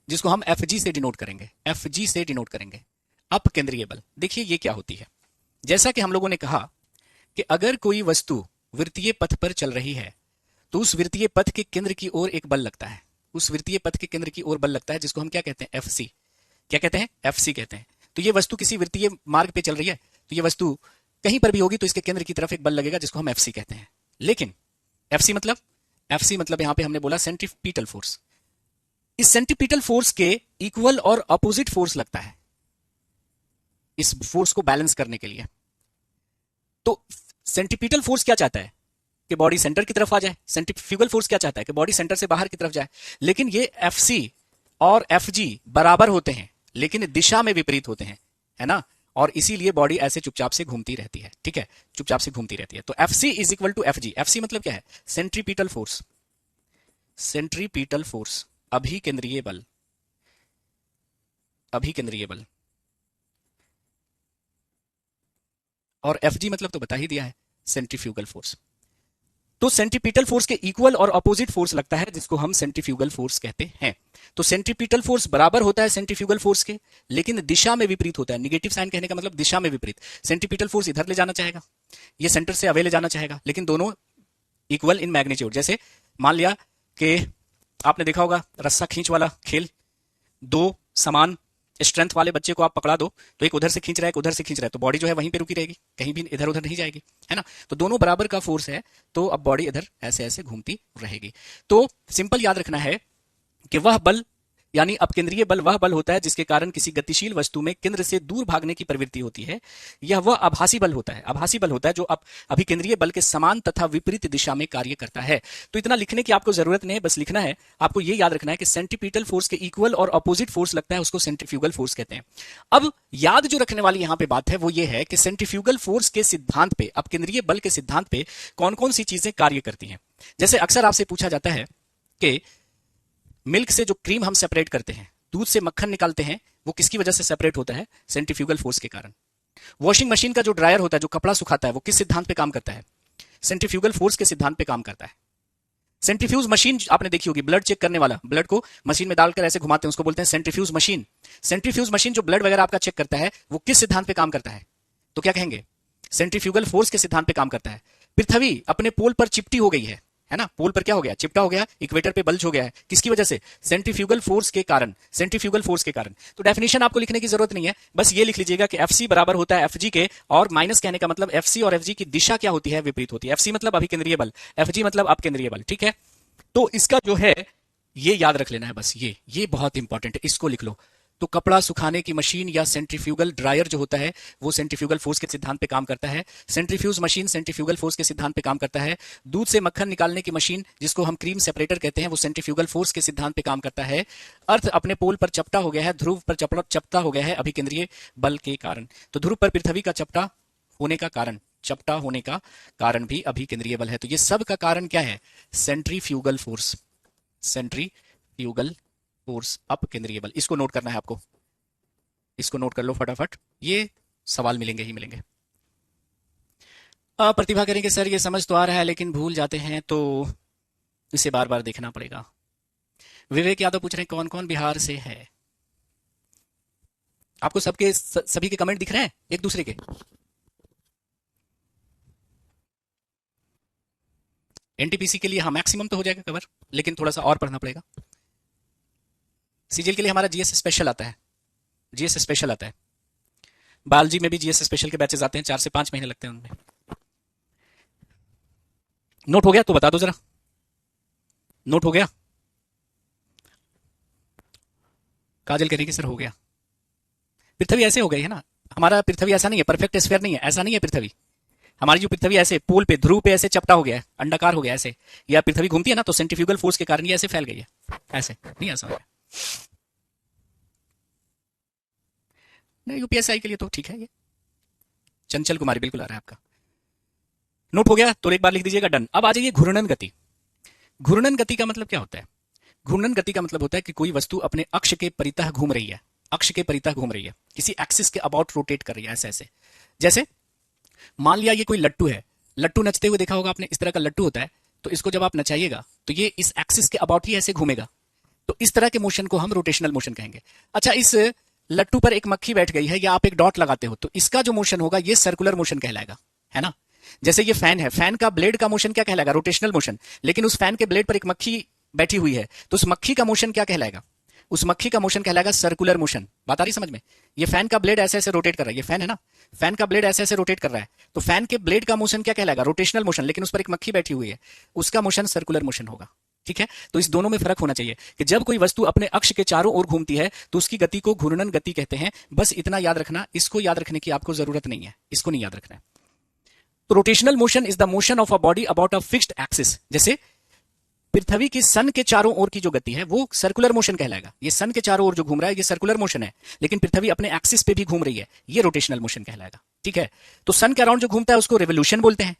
A: जिसको हम एफजी से डिनोट करेंगे, एफजी से डिनोट करेंगे अपकेंद्रीय बल। देखिए ये क्या होती है, जैसा कि हम लोगों ने कहा कि अगर कोई वस्तु वृत्तीय पथ पर चल रही है तो उस वृत्तीय पथ के केंद्र की ओर एक बल लगता है, उस वृत्तीय पथ के केंद्र की ओर बल लगता है, जिसको हम क्या कहते हैं, एफसी। क्या कहते हैं, एफसी कहते हैं। तो ये वस्तु किसी वृत्तीय मार्ग पे चल रही है, तो ये वस्तु कहीं पर भी होगी तो इसके केंद्र की तरफ एक बल लगेगा, जिसको हम एफसी कहते हैं। लेकिन एफसी मतलब यहां पे हमने बोला सेंट्रीपिटल फोर्स। इस सेंट्रीपिटल फोर्स के इक्वल और अपोजिट फोर्स लगता है इस फोर्स को बैलेंस करने के लिए। तो सेंट्रीपिटल फोर्स क्या चाहता है कि बॉडी सेंटर की तरफ आ जाए, सेंट्रीफ्यूगल फोर्स क्या चाहता है कि बॉडी सेंटर से बाहर की तरफ जाए। लेकिन ये एफसी और एफजी बराबर होते हैं लेकिन दिशा में विपरीत होते हैं, है ना। और इसीलिए बॉडी ऐसे चुपचाप से घूमती रहती है। ठीक है, चुपचाप से घूमती रहती है। तो FC is equal to FG. FC मतलब क्या है, सेंट्रीपिटल फोर्स, सेंट्रीपिटल फोर्स, अभिकेंद्रीय बल, अभिकेंद्रीय बल। और एफजी मतलब तो बता ही दिया है, सेंट्रीफ्यूगल फोर्स। तो सेंट्रीपिटल फोर्स के इक्वल और अपोजिट फोर्स लगता है, जिसको हम सेंट्रीफ्यूगल फोर्स कहते हैं। तो सेंट्रीपिटल फोर्स बराबर होता है सेंट्रीफ्यूगल फोर्स के, लेकिन दिशा में विपरीत होता है। नेगेटिव साइन कहने का मतलब दिशा में विपरीत। सेंट्रीपिटल फोर्स इधर ले जाना चाहेगा, ये सेंटर से अवे ले जाना चाहेगा, लेकिन दोनों इक्वल इन मैग्नीट्यूड। जैसे मान लिया कि आपने देखा होगा रस्सा खींच वाला खेल, दो समान स्ट्रेंथ वाले बच्चे को आप पकड़ा दो, तो एक उधर से खींच रहा है, एक उधर से खींच रहा है, तो बॉडी जो है वहीं पे रुकी रहेगी, कहीं भी इधर उधर नहीं जाएगी, है ना। तो दोनों बराबर का फोर्स है, तो अब बॉडी इधर ऐसे ऐसे घूमती रहेगी। तो सिंपल याद रखना है कि वह बल यानी अपकेंद्रीय बल वह बल होता है जिसके कारण किसी गतिशील वस्तु में केंद्र से दूर भागने की प्रवृत्ति होती है। यह वह आभासी बल होता है, आभासी बल होता है जो अभिकेंद्रीय बल के समान तथा विपरीत दिशा में कार्य करता है। तो इतना लिखने की आपको जरूरत नहीं है, बस लिखना है, आपको यह याद रखना है कि सेंट्रीपिटल फोर्स के इक्वल और अपोजिट फोर्स लगता है, उसको सेंट्रीफ्यूगल फोर्स कहते हैं। अब याद जो रखने वाली यहां पे बात है वो ये है कि सेंट्रीफ्यूगल फोर्स के सिद्धांत पे, अपकेंद्रीय बल के सिद्धांत पे कौन कौन सी चीजें कार्य करती हैं। जैसे अक्सर आपसे पूछा जाता है कि मिल्क से जो क्रीम हम सेपरेट करते हैं, दूध से मक्खन निकालते हैं, वो किसकी वजह से सेपरेट होता है, सेंट्रीफ्यूगल फोर्स के कारण। वॉशिंग मशीन का जो ड्रायर होता है, जो कपड़ा सुखाता है, वो किस सिद्धांत पे काम करता है, सेंट्रीफ्यूगल फोर्स के सिद्धांत पे काम करता है। सेंट्रीफ्यूज मशीन आपने देखी होगी, ब्लड चेक करने वाला, ब्लड को मशीन में डालकर ऐसे घुमाते हैं, उसको बोलते हैं सेंट्रीफ्यूज मशीन। सेंट्रीफ्यूज मशीन जो ब्लड वगैरह आपका चेक करता है, वो किस सिद्धांत पे काम करता है, तो क्या कहेंगे, सेंट्रीफ्यूगल फोर्स के सिद्धांत पे काम करता है। पृथ्वी अपने पोल पर चिपटी हो गई है ना, पोल पर क्या हो गया, चिपटा हो गया, इक्वेटर पे बल्ज हो गया है, किसकी वजह से, सेंट्रीफ्यूगल फोर्स के कारण, सेंट्रीफ्यूगल फोर्स के कारण। तो डेफिनेशन आपको लिखने की जरूरत नहीं है, बस ये लिख लीजिएगा कि एफसी बराबर होता है एफजी के, और माइनस कहने का मतलब एफसी और एफजी की दिशा क्या होती है, विपरीत होती है। एफसी मतलब अभिकेंद्रीय बल, एफजी मतलब अपकेंद्रीय बल। ठीक है, तो इसका जो है ये याद रख लेना है, बस ये बहुत इंपॉर्टेंट है, इसको लिख लो। तो कपड़ा सुखाने की मशीन या सेंट्रीफ्यूगल ड्रायर जो होता है वो सेंट्रीफ्यूगल फोर्स के सिद्धांत पे काम करता है। सेंट्रीफ्यूज मशीन सेंट्रीफ्यूगल फोर्स के सिद्धांत पे काम करता है। दूध से मक्खन निकालने की मशीन जिसको हम क्रीम सेपरेटर कहते हैं, वो सेंट्रीफ्यूगल फोर्स के सिद्धांत पे काम करता है। अर्थ अपने पोल पर चपटा हो गया है, ध्रुव पर चपटा हो गया है अभिकेंद्रीय बल के कारण। तो ध्रुव पर पृथ्वी का चपटा होने का कारण, चपटा होने का कारण भी अभिकेंद्रीय बल है। तो ये सब का कारण क्या है, सेंट्रीफ्यूगल फोर्स, सेंट्रीफ्यूगल युगल फोर्स अप केंद्रीय बल, इसको नोट करना है आपको, इसको नोट कर लो फटाफट, ये सवाल मिलेंगे ही मिलेंगे। प्रतिभा करेंगे सर ये समझ तो आ रहा है लेकिन भूल जाते हैं तो इसे बार बार देखना पड़ेगा। विवेक यादव पूछ रहे हैं कौन कौन बिहार से है। आपको सबके सभी के कमेंट दिख रहे हैं एक दूसरे के। एनटीपीसी के लिए हाँ मैक्सिमम तो हो जाएगा कवर, लेकिन थोड़ा सा और पढ़ना पड़ेगा। सीजीएल के लिए हमारा जीएस स्पेशल आता है, जीएस स्पेशल आता है। बायोलॉजी में भी जीएस स्पेशल के बैचेस आते हैं, 4 से 5 महीने लगते हैं उनमें। नोट हो गया तो बता दो जरा, नोट हो गया? काजल करेंगे सर हो गया। पृथ्वी ऐसे हो गई है ना, हमारा पृथ्वी ऐसा नहीं है, परफेक्ट स्फीयर नहीं है, ऐसा नहीं है पृथ्वी। हमारी जो पृथ्वी ऐसे पोल पे ध्रुव पे ऐसे चपटा हो गया है, अंडाकार हो गया ऐसे, या पृथ्वी घूमती है ना तो सेंट्रीफ्यूगल फोर्स के कारण ये ऐसे फैल गई है, ऐसे नहीं ऐसा हो गया। नहीं यूपीएसआई के लिए तो ठीक है ये। चंचल कुमारी बिल्कुल आ रहा है आपका, नोट हो गया तो एक बार लिख दीजिएगा डन। अब आ जाइए घूर्णन गति। घूर्णन गति का मतलब क्या होता है? घूर्णन गति का मतलब होता है कि कोई वस्तु अपने अक्ष के परितः घूम रही है, अक्ष के परितः घूम रही है, किसी एक्सिस के अबाउट रोटेट कर रही है ऐसे ऐसे। जैसे मान लिया ये कोई लट्टू है, लट्टू नचते हुए देखा होगा आपने, इस तरह का लट्टू होता है, तो इसको जब आप नचाइएगा तो ये इस एक्सिस के अबाउट ही ऐसे घूमेगा, तो इस तरह के मोशन को हम रोटेशनल मोशन कहेंगे। अच्छा इस लट्टू पर एक मक्खी बैठ गई है या आप एक डॉट लगाते हो तो इसका जो मोशन होगा ये सर्कुलर मोशन कहलाएगा, है ना। जैसे ये फैन है, फैन का ब्लेड का मोशन क्या कहलाएगा? Rotational motion. लेकिन उस फैन के ब्लेड पर एक मक्खी बैठी हुई है तो उस मक्खी का मोशन क्या कहलाएगा? उस मक्खी का मोशन कहलाएगा सर्कुलर मोशन। बात आ रही समझ में? ये फैन का ब्लेड ऐसे ऐसे रोटेट कर रहा है, ये फैन है ना, फैन का ब्लेड ऐसे ऐसे रोटेट कर रहा है, तो फैन के ब्लेड का मोशन क्या कहलाएगा? Rotational motion. लेकिन उस पर एक मक्खी बैठी हुई है, उसका मोशन सर्कुलर मोशन होगा। ठीक है, तो इस दोनों में फर्क होना चाहिए कि जब कोई वस्तु अपने अक्ष के चारों ओर घूमती है तो उसकी गति को घूर्णन गति कहते हैं। बस इतना याद रखना, इसको याद रखने की आपको जरूरत नहीं है, इसको नहीं याद रखना है। तो rotational motion is the motion of a body about a fixed axis. जैसे पृथ्वी की सन के चारों ओर की जो गति है वो सर्कुलर मोशन कहलाएगा। ये सन के चारों ओर जो घूम रहा है ये सर्कुलर मोशन है, लेकिन पृथ्वी अपने एक्सिस पे भी घूम रही है, ये रोटेशनल मोशन कहलाएगा। ठीक है, तो सन के अराउंड जो घूमता है उसको रेवोल्यूशन बोलते हैं,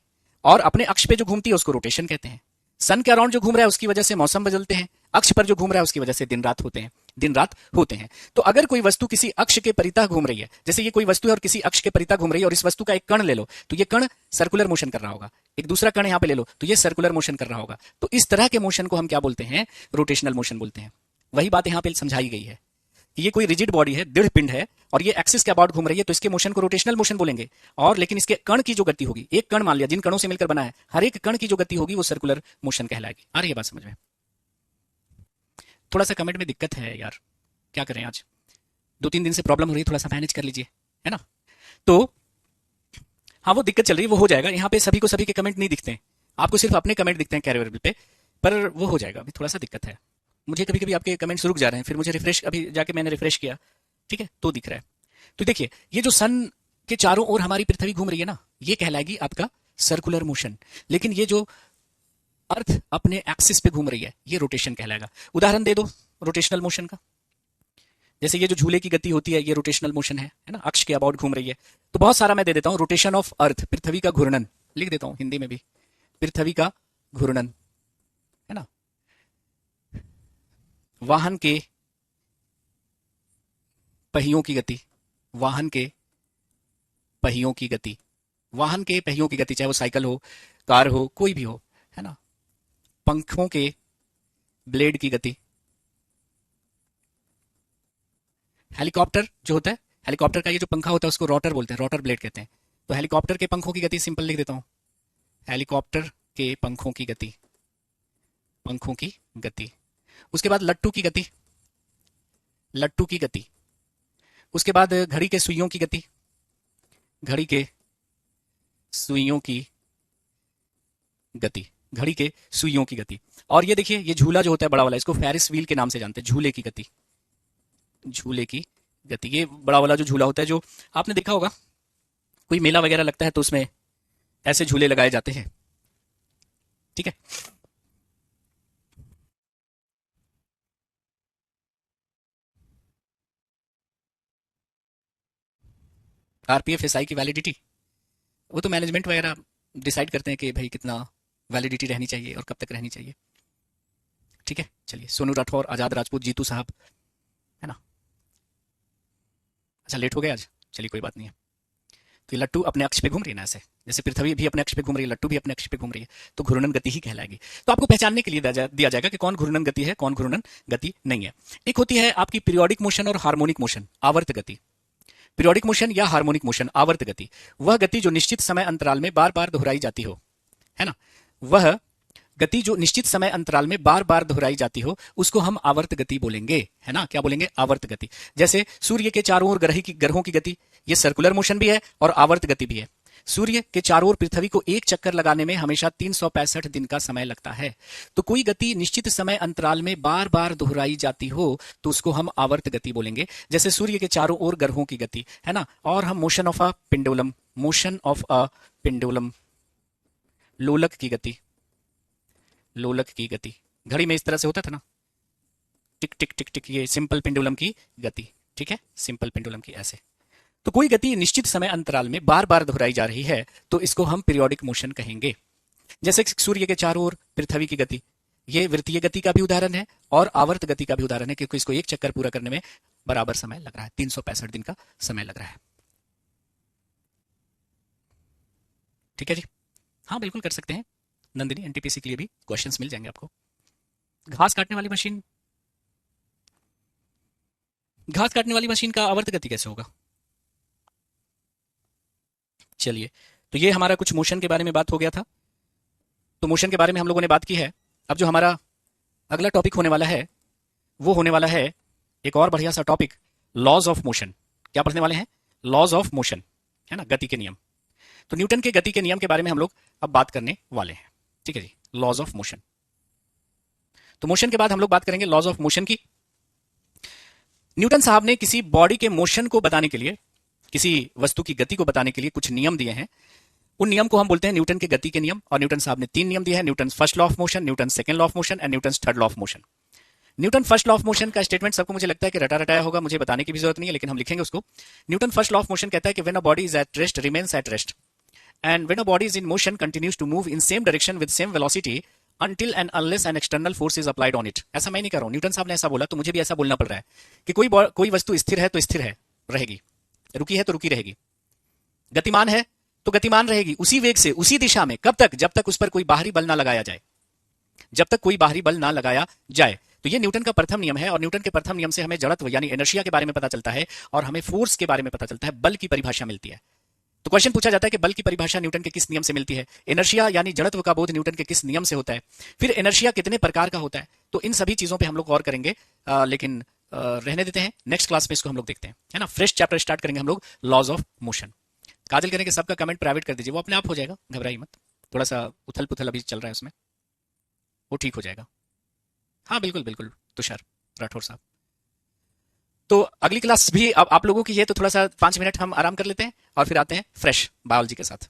A: और अपने अक्ष पे जो घूमती है उसको रोटेशन कहते हैं। सन के अराउंड जो घूम रहा है उसकी वजह से मौसम बदलते हैं, अक्ष पर जो घूम रहा है उसकी वजह से दिन रात होते हैं, दिन रात होते हैं। तो अगर कोई वस्तु किसी अक्ष के परितः घूम रही है, जैसे ये कोई वस्तु है और किसी अक्ष के परितः घूम रही है, और इस वस्तु का एक कण ले लो तो ये कण सर्कुलर मोशन कर रहा होगा, एक दूसरा कण यहां पे ले लो तो ये सर्कुलर मोशन कर रहा होगा, तो इस तरह के मोशन को हम क्या बोलते हैं? रोटेशनल मोशन बोलते हैं। वही बात यहां पे समझाई गई है कि ये कोई रिजिड बॉडी है, दृढ़ पिंड है, और ये एक्सिस के अबाउट घूम रही है, तो इसके मोशन को रोटेशनल मोशन बोलेंगे। और लेकिन इसके कण की जो गति होगी, एक कण मान लिया जिन कणों से मिलकर बना है, हर एक कण की जो गति होगी वो सर्कुलर मोशन कहलाएगी। आ रही है बात समझ में? थोड़ा सा कमेंट में दिक्कत है यार, क्या करें, आज 2-3 दिन से प्रॉब्लम हो रही है, थोड़ा सा मैनेज कर लीजिए, है ना। तो हाँ वो दिक्कत चल रही है, वो हो जाएगा। यहाँ पे सभी को सभी के कमेंट नहीं दिखते हैं, आपको सिर्फ अपने कमेंट दिखते हैं कैरियर पे, पर वो हो जाएगा, अभी थोड़ा सा दिक्कत है। मुझे कभी कभी आपके कमेंट्स रुक जा रहे हैं, फिर मुझे रिफ्रेश, अभी जाके मैंने रिफ्रेश किया, ठीक है, तो दिख रहा है। तो देखिए ये जो सन के चारों ओर हमारी पृथ्वी घूम रही है ना, ये कहलाएगी आपका सर्कुलर मोशन। लेकिन ये जो अर्थ अपने एक्सिस पे घूम रही है ये रोटेशन कहलाएगा। उदाहरण दे दो रोटेशनल मोशन का, जैसे ये जो झूले की गति होती है ये रोटेशनल मोशन है ना, अक्ष के अबाउट घूम रही है। तो बहुत सारा मैं दे देता हूं, रोटेशन ऑफ अर्थ, पृथ्वी का घूर्णन लिख देता हूं हिंदी में भी, पृथ्वी का घूर्णन, है ना। वाहन के पहियों की गति, वाहन के पहियों की गति, वाहन के पहियों की गति, चाहे वो साइकिल हो, कार हो, कोई भी हो, है ना। पंखों के ब्लेड की गति, हेलीकॉप्टर जो होता है, हेलीकॉप्टर का ये जो पंखा होता है उसको रोटर बोलते हैं, रोटर ब्लेड कहते हैं। तो हेलीकॉप्टर के पंखों की गति सिंपल लिख देता हूं, हेलीकॉप्टर के पंखों की गति, पंखों की गति। उसके बाद लट्टू की गति, लट्टू की गति। उसके बाद घड़ी के सुइयों की गति, घड़ी के सुइयों की गति, घड़ी के सुइयों की गति। और ये देखिए ये झूला जो होता है बड़ा वाला, इसको फेरिस व्हील के नाम से जानते हैं, झूले की गति, झूले की गति। ये बड़ा वाला जो झूला होता है, जो आपने देखा होगा कोई मेला वगैरह लगता है तो उसमें ऐसे झूले लगाए जाते हैं, ठीक है। आरपीएफ एसआई की वैलिडिटी वो तो मैनेजमेंट वगैरह डिसाइड करते हैं कि भाई कितना वैलिडिटी रहनी चाहिए और कब तक रहनी चाहिए, ठीक है, चलिए सोनू राठौर, आजाद राजपूत, जीतू साहब, है ना। अच्छा लेट हो गया आज, चलिए कोई बात नहीं है। तो ये लट्टू अपने अक्ष पे घूम रही है ना, ऐसे जैसे पृथ्वी भी अपने अक्ष पे घूम रही है, लट्टू भी अपने अक्ष पे घूम रही है, तो घूर्णन गति ही कहलाएगी। तो आपको पहचानने के लिए दिया जाएगा कि कौन घूर्णन गति है, कौन घूर्णन गति नहीं है। एक होती है आपकी पीरियोडिक मोशन और हार्मोनिक मोशन, आवर्त गति। पीरियोडिक मोशन या हार्मोनिक मोशन, आवर्त गति, वह गति जो निश्चित समय अंतराल में बार बार दोहराई जाती हो, है ना, वह गति जो निश्चित समय अंतराल में बार बार दोहराई जाती हो उसको हम आवर्त गति बोलेंगे, है ना। क्या बोलेंगे? आवर्त गति। जैसे सूर्य के चारों ओर ग्रहों की गति, ये सर्कुलर मोशन भी है और आवर्त गति भी है। सूर्य के चारों ओर पृथ्वी को एक चक्कर लगाने में हमेशा 365 दिन का समय लगता है। तो कोई गति निश्चित समय अंतराल में बार बार दोहराई जाती हो तो उसको हम आवर्त गति बोलेंगे। जैसे सूर्य के चारों ओर ग्रहों की गति, है ना। और हम motion of a pendulum, motion of a pendulum, लोलक की गति, लोलक की गति, घड़ी में इस तरह से होता था ना, टिक टिक टिक टिक, ये सिंपल पेंडुलम की गति, ठीक है, सिंपल पेंडुलम की ऐसे। तो कोई गति निश्चित समय अंतराल में बार बार दोहराई जा रही है तो इसको हम पीरियोडिक मोशन कहेंगे। जैसे सूर्य के चारों ओर पृथ्वी की गति, ये वृत्तीय गति का भी उदाहरण है और आवर्त गति का भी उदाहरण है, क्योंकि इसको एक चक्कर पूरा करने में बराबर समय लग रहा है, 365 दिन का समय लग रहा है। ठीक है जी, हाँ बिल्कुल कर सकते हैं नंदिनी, एनटीपीसी के लिए भी क्वेश्चंस मिल जाएंगे आपको। घास काटने वाली मशीन, घास काटने वाली मशीन का आवर्त गति कैसे होगा? चलिए, तो ये हमारा कुछ मोशन के बारे में बात हो गया था, तो मोशन के बारे में हम लोगों ने बात की है। अब जो हमारा अगला टॉपिक होने वाला है वो होने वाला है एक और बढ़िया सा टॉपिक, लॉज ऑफ मोशन। क्या पढ़ने वाले हैं? लॉज ऑफ मोशन, है ना, गति के नियम। तो न्यूटन के गति के नियम के बारे में हम लोग अब बात करने वाले हैं। ठीक है जी, लॉज ऑफ मोशन। तो मोशन के बाद हम लोग बात करेंगे लॉज ऑफ मोशन की। न्यूटन साहब ने किसी बॉडी के मोशन को बताने के लिए, किसी वस्तु की गति को बताने के लिए कुछ नियम दिए हैं। उन नियम को हम बोलते हैं न्यूटन के गति के नियम। और न्यूटन साहब ने 3 नियम दिए हैं, Newton first law of motion, Newton second law of motion and Newton third law of motion. Newton first law of motion का स्टेटमेंट सबको मुझे लगता है कि रटा रटाया होगा, मुझे बताने की भी जरूरत नहीं है, लेकिन हम लिखेंगे उसको। Newton first law of motion कहता है कि when a body is at rest remains at rest, and when a body is in motion continues to move in same direction with same velocity until and unless an external force is applied on it। ऐसा मैं नहीं कर रहा हूं, Newton साहब ने ऐसा बोला तो मुझे भी ऐसा बोलना पड़ रहा है कि कोई वस्तु स्थिर है तो स्थिर है रहेगी, रुकी है तो रुकी रहेगी, गतिमान है तो गतिमान रहेगी उसी वेग से उसी दिशा में। कब तक? जब तक उस पर कोई बाहरी बल ना लगाया जाए, जब तक कोई बाहरी बल ना लगाया जाए। तो ये न्यूटन का प्रथम नियम है, और न्यूटन के प्रथम नियम से हमें जड़त्व यानी इनर्शिया के बारे में पता चलता है, और हमें फोर्स के बारे में पता चलता है, बल की परिभाषा मिलती है। तो क्वेश्चन पूछा जाता है कि बल की परिभाषा न्यूटन के किस नियम से मिलती है, इनर्शिया यानी जड़त्व का बोध न्यूटन के किस नियम से होता है, फिर इनर्शिया कितने प्रकार का होता है। तो इन सभी चीजों पे हम लोग गौर करेंगे, लेकिन रहने देते हैं, नेक्स्ट क्लास में इसको हम लोग देखते हैं, है ना। फ्रेश चैप्टर स्टार्ट करेंगे हम लोग लॉज ऑफ मोशन। काजल करेंगे, सबका कमेंट प्राइवेट कर दीजिए, वो अपने आप हो जाएगा, घबराइए मत। थोड़ा सा उथल पुथल अभी चल रहा है उसमें, वो ठीक हो जाएगा। हाँ बिल्कुल बिल्कुल तुषार राठौर साहब। तो अगली क्लास भी अब आप लोगों की है, तो थोड़ा सा 5 मिनट हम आराम कर लेते हैं और फिर आते हैं फ्रेश बायोलॉजी के साथ।